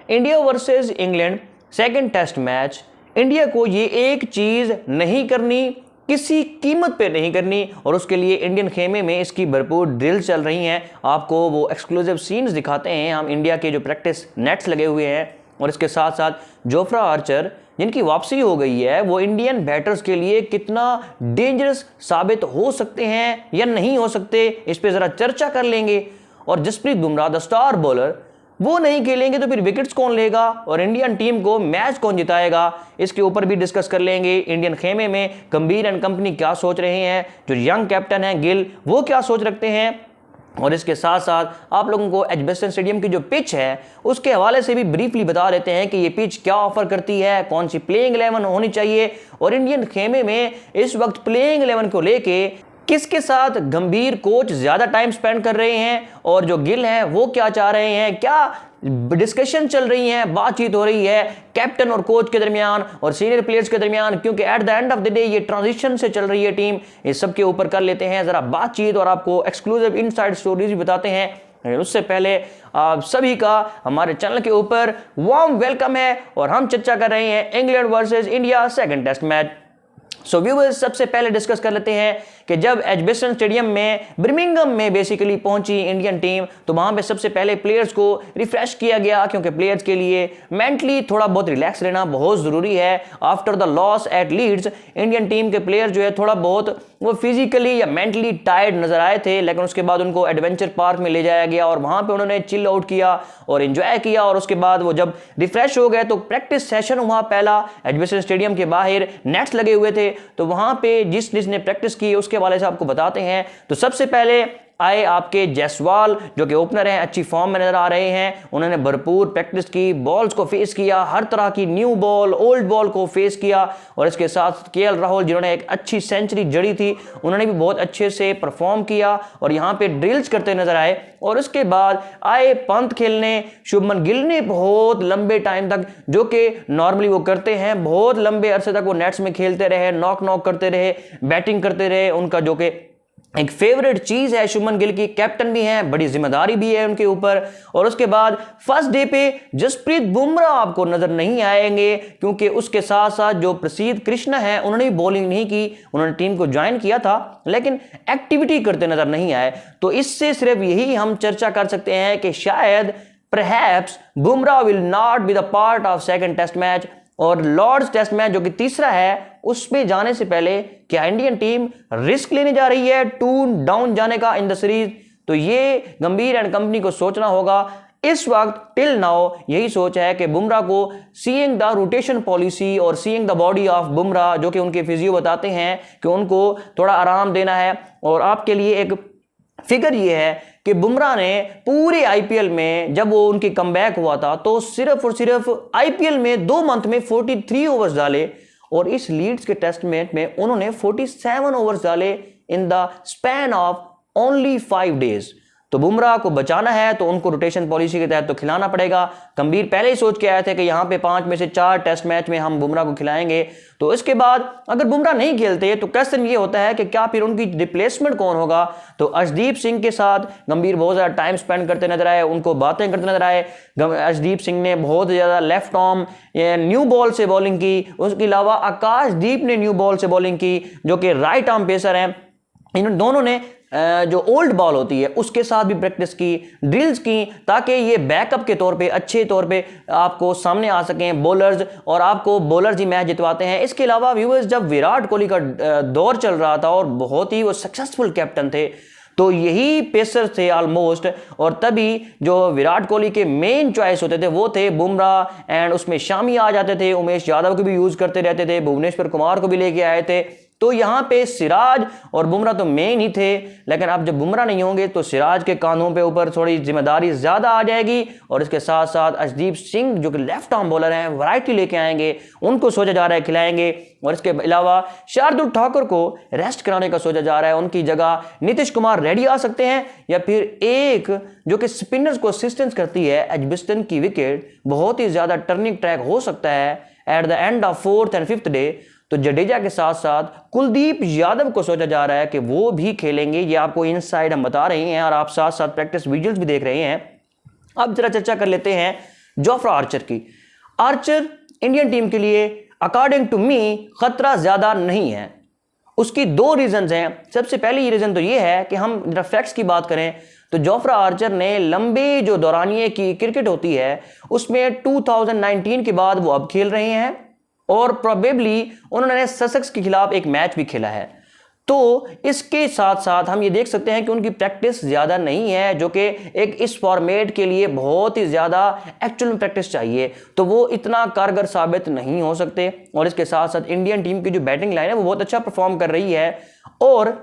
India versus England second test match, India को ये एक चीज नहीं करनी, किसी कीमत पे नहीं करनी, और उसके लिए इंडियन खेमे में इसकी भरपूर ड्रिल चल रही हैं। आपको वो एक्सक्लूसिव सीन्स दिखाते हैं हम, इंडिया के जो प्रैक्टिस नेट्स लगे हुए हैं, और इसके साथ साथ जोफ्रा आर्चर जिनकी वापसी हो गई है, वो इंडियन बैटर्स के लिए कितना डेंजरस साबित हो सकते हैं या नहीं हो सकते, इस पे ज़रा चर्चा कर लेंगे। और Jasprit Bumrah the star bowler, वो नहीं खेलेंगे तो फिर विकेट्स कौन लेगा और इंडियन टीम को मैच कौन जिताएगा, इसके ऊपर भी डिस्कस कर लेंगे। इंडियन खेमे में गंभीर एंड कंपनी क्या सोच रहे हैं, जो यंग कैप्टन है गिल वो क्या सोच रखते हैं, और इसके साथ साथ आप लोगों को एजबेस्टन स्टेडियम की जो पिच है उसके हवाले से भी ब्रीफली बता देते हैं कि ये पिच क्या ऑफर करती है, कौन सी प्लेइंग 11 होनी चाहिए, और इंडियन खेमे में इस वक्त प्लेइंग 11 को लेके किसके साथ गंभीर कोच ज्यादा टाइम स्पेंड कर रहे हैं, और जो गिल हैं वो क्या चाह रहे हैं, क्या डिस्कशन चल रही है, बातचीत हो रही है कैप्टन और कोच के दरमियान और सीनियर प्लेयर्स के दरमियान, क्योंकि at the end of the day ये ट्रांजिशन से चल रही है टीम। इस सब के ऊपर कर लेते हैं जरा बातचीत और आपको एक्सक्लूसिव इनसाइड स्टोरीज भी बताते हैं। उससे पहले आप सभी का हमारे चैनल के ऊपर वार्म वेलकम है, और हम चर्चा कर रहे हैं England versus India second test match. So viewers, सबसे पहले डिस्कस कर लेते हैं कि जब एजबेस्टन स्टेडियम में बर्मिंघम में बेसिकली पहुंची इंडियन टीम, तो वहां पे सबसे पहले प्लेयर्स को रिफ्रेश किया गया, क्योंकि प्लेयर्स के लिए मेंटली थोड़ा बहुत रिलैक्स रहना बहुत ज़रूरी है। After the loss at Leeds, Indian team के प्लेयर जो है थोड़ा बहुत वो फिजिकली या मेंटली टायर्ड नजर आए थे, लेकिन उसके बाद उनको एडवेंचर पार्क में ले जाया गया और वहां पर उन्होंने चिल आउट किया और एंजॉय किया, और उसके बाद वो जब रिफ्रेश हो गए तो प्रैक्टिस सेशन हुआ पहला एजबेस्टन स्टेडियम के बाहर, नेट्स लगे हुए थे, तो वहां पे जिसने प्रैक्टिस की उसके हवाले से आपको बताते हैं। तो सबसे पहले आए आपके जायसवाल जो कि ओपनर हैं, अच्छी फॉर्म में नजर आ रहे हैं, उन्होंने भरपूर प्रैक्टिस की, बॉल्स को फेस किया, हर तरह की न्यू बॉल ओल्ड बॉल को फेस किया, और इसके साथ केएल राहुल जिन्होंने एक अच्छी सेंचुरी जड़ी थी, उन्होंने भी बहुत अच्छे से परफॉर्म किया और यहाँ पे ड्रिल्स करते नजर आए। और उसके बाद आए पंत खेलने, शुभमन गिल ने बहुत लंबे टाइम तक, जो कि नॉर्मली वो करते हैं, बहुत लंबे अरसे तक वो नेट्स में खेलते रहे, नॉक करते रहे, बैटिंग करते रहे, उनका जो कि एक फेवरेट चीज है शुभमन गिल की, कैप्टन भी हैं, बड़ी जिम्मेदारी भी है उनके ऊपर। और उसके बाद फर्स्ट डे पे जसप्रीत बुमराह आपको नजर नहीं आएंगे, क्योंकि उसके साथ साथ जो प्रसिद्ध कृष्णा है उन्होंने भी बॉलिंग नहीं की, उन्होंने टीम को ज्वाइन किया था लेकिन एक्टिविटी करते नजर नहीं आए। तो इससे सिर्फ यही हम चर्चा कर सकते हैं कि शायद perhaps Bumrah will not be the part of second test match, और लॉर्ड्स टेस्ट मैच जो कि तीसरा है उसमें जाने से पहले क्या इंडियन टीम रिस्क लेने जा रही है 2 डाउन जाने का इन द सीरीज, तो ये गंभीर एंड कंपनी को सोचना होगा। इस वक्त टिल नाउ यही सोच है कि बुमराह को सीइंग द रोटेशन पॉलिसी और seeing the body of Bumrah, जो कि उनके फिजियो बताते हैं कि उनको थोड़ा आराम देना है। और आपके लिए एक फिगर ये है कि बुमराह ने पूरे आईपीएल में जब वो उनकी कमबैक हुआ था तो सिर्फ और सिर्फ आईपीएल में 2 मंथ में 43 ओवर्स डाले, और इस लीड्स के टेस्ट मैच में उन्होंने 47 ओवर्स डाले in the span of only 5 days. तो बुमराह को बचाना है तो उनको रोटेशन पॉलिसी के तहत तो खिलाना पड़ेगा। गंभीर पहले ही सोच के आए थे कि यहाँ पे 5 में से 4 टेस्ट मैच में हम बुमराह को खिलाएंगे। तो इसके बाद अगर बुमराह नहीं खेलते तो क्वेश्चन ये होता है कि क्या फिर उनकी रिप्लेसमेंट कौन होगा। तो अर्शदीप सिंह के साथ गंभीर बहुत ज़्यादा टाइम स्पेंड करते नजर आए, उनको बातें करते नजर आए। अर्शदीप सिंह ने बहुत ज़्यादा लेफ्ट आर्म न्यू बॉल से बॉलिंग की, उसके अलावा आकाशदीप ने न्यू बॉल से बॉलिंग की जो कि राइट आर्म पेसर हैं। इन दोनों ने जो ओल्ड बॉल होती है उसके साथ भी प्रैक्टिस की, ड्रिल्स की, ताकि ये बैकअप के तौर पे अच्छे तौर पे आपको सामने आ सकें बॉलर्स, और आपको बॉलर्स ही मैच जितवाते हैं। इसके अलावा व्यूअर्स, जब विराट कोहली का दौर चल रहा था और बहुत ही वो सक्सेसफुल कैप्टन थे, तो यही पेसर थे ऑलमोस्ट, और तभी जो विराट कोहली के मेन चॉइस होते थे वो थे बुमराह, एंड उसमें शामी आ जाते थे, उमेश यादव को भी यूज करते रहते थे, भुवनेश्वर कुमार को भी लेके आए थे। तो यहाँ पे सिराज और बुमराह तो मेन ही थे, लेकिन अब जब बुमराह नहीं होंगे तो सिराज के कांधों पे ऊपर थोड़ी जिम्मेदारी ज्यादा आ जाएगी, और इसके साथ साथ अर्शदीप सिंह जो कि लेफ्ट आर्म बॉलर हैं, वैरायटी लेके आएंगे, उनको सोचा जा रहा है खिलाएंगे। और इसके अलावा शार्दुल ठाकुर को रेस्ट कराने का सोचा जा रहा है, उनकी जगह नीतीश कुमार रेड्डी आ सकते हैं, या फिर एक जो कि स्पिनर्स को असिस्टेंस करती है, एजबेस्टन की विकेट बहुत ही ज्यादा टर्निंग ट्रैक हो सकता है at the end of 4th and 5th day. तो जडेजा के साथ साथ कुलदीप यादव को सोचा जा रहा है कि वो भी खेलेंगे। ये आपको इनसाइड हम बता रहे हैं और आप साथ साथ प्रैक्टिस विजुअल्स भी देख रहे हैं। अब जरा चर्चा कर लेते हैं जोफ्रा आर्चर की। आर्चर इंडियन टीम के लिए अकॉर्डिंग टू मी खतरा ज्यादा नहीं है। उसकी दो रीजंस हैं। सबसे पहली रीजन तो ये है कि हम जरा फैक्ट्स की बात करें तो जोफ्रा आर्चर ने लंबी जो दौरानिए की क्रिकेट होती है उसमें 2019 के बाद वो अब खेल रहे हैं और प्रोबेबली उन्होंने ससेक्स के खिलाफ एक मैच भी खेला है। तो इसके साथ साथ हम ये देख सकते हैं कि उनकी प्रैक्टिस ज़्यादा नहीं है, जो कि एक इस फॉर्मेट के लिए बहुत ही ज़्यादा एक्चुअल में प्रैक्टिस चाहिए, तो वो इतना कारगर साबित नहीं हो सकते। और इसके साथ साथ इंडियन टीम की जो बैटिंग लाइन है वो बहुत अच्छा परफॉर्म कर रही है। और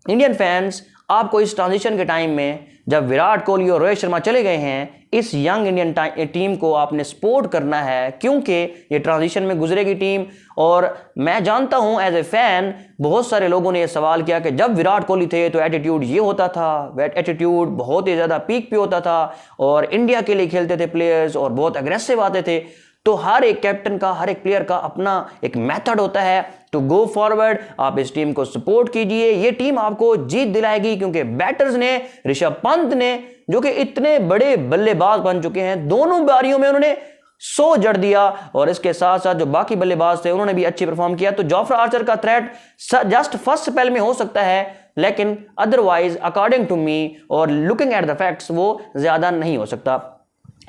इंडियन फैंस, आपको इस ट्रांजिशन के टाइम में जब विराट कोहली और रोहित शर्मा चले गए हैं, इस यंग इंडियन टीम को आपने सपोर्ट करना है, क्योंकि ये ट्रांजिशन में गुजरेगी टीम। और मैं जानता हूं एज ए फैन, बहुत सारे लोगों ने ये सवाल किया कि जब विराट कोहली थे तो एटीट्यूड ये होता था, एटीट्यूड बहुत ही ज़्यादा पीक पे होता था और इंडिया के लिए खेलते थे प्लेयर्स और बहुत अग्रेसिव आते थे। तो हर एक कैप्टन का, हर एक प्लेयर का अपना एक मेथड होता है टू गो फॉरवर्ड। आप इस टीम को सपोर्ट कीजिए, ये टीम आपको जीत दिलाएगी, क्योंकि बैटर्स ने, ऋषभ पंत ने, जो कि इतने बड़े बल्लेबाज बन चुके हैं, दोनों बारियों में उन्होंने 100 जड़ दिया। और इसके साथ साथ जो बाकी बल्लेबाज थे उन्होंने भी अच्छी परफॉर्म किया। तो जोफ्रा आर्चर का थ्रेट जस्ट फर्स्ट स्पेल में हो सकता है, लेकिन अदरवाइज अकॉर्डिंग टू मी और लुकिंग एट द फैक्ट्स वो ज्यादा नहीं हो सकता।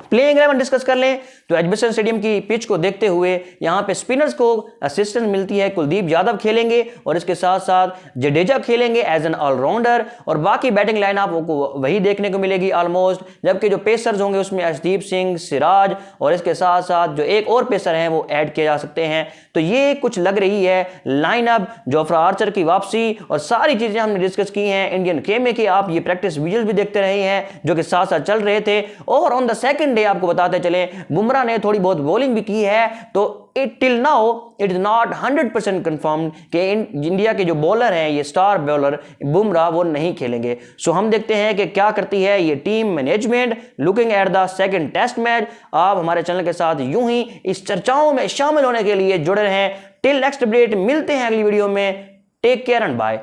प्लेइंग 11 डिस्कस कर लें तो एजबेस्टन स्टेडियम की पिच को देखते हुए यहां पे स्पिनर्स को असिस्टेंस मिलती है। कुलदीप यादव खेलेंगे और इसके साथ साथ जडेजा खेलेंगे एज एन ऑलराउंडर, और बाकी बैटिंग लाइनअप को वही देखने को मिलेगी ऑलमोस्ट। जबकि जो पेसर्स होंगे उसमें अर्शदीप सिंह, सिराज और इसके साथ साथ जो एक और पेसर हैं वो ऐड किए जा सकते हैं। तो ये कुछ लग रही है लाइनअप, जोफ्रा आर्चर की वापसी और सारी चीजें हमने डिस्कस की हैं। इंडियन खेमे के आप ये प्रैक्टिस विजुअल्स भी देखते रहे हैं जो कि साथ साथ चल रहे थे। और ऑन द सेकंड डे आपको बताते चले, बुमराह ने थोड़ी बहुत बॉलिंग भी की है, तो till now it is not 100% confirm कि इंडिया के जो बॉलर हैं, ये स्टार बॉलर बुमराह, वो नहीं खेलेंगे। सो हम देखते हैं कि क्या करती है ये team management looking at the second test match. आप हमारे चैनल के साथ यूं ही इस चर्चाओं में शामिल होने के लिए जुड़े रहें। टिल नेक्स्ट अपडेट, मिलते हैं अगली वीडियो में। Take care and bye.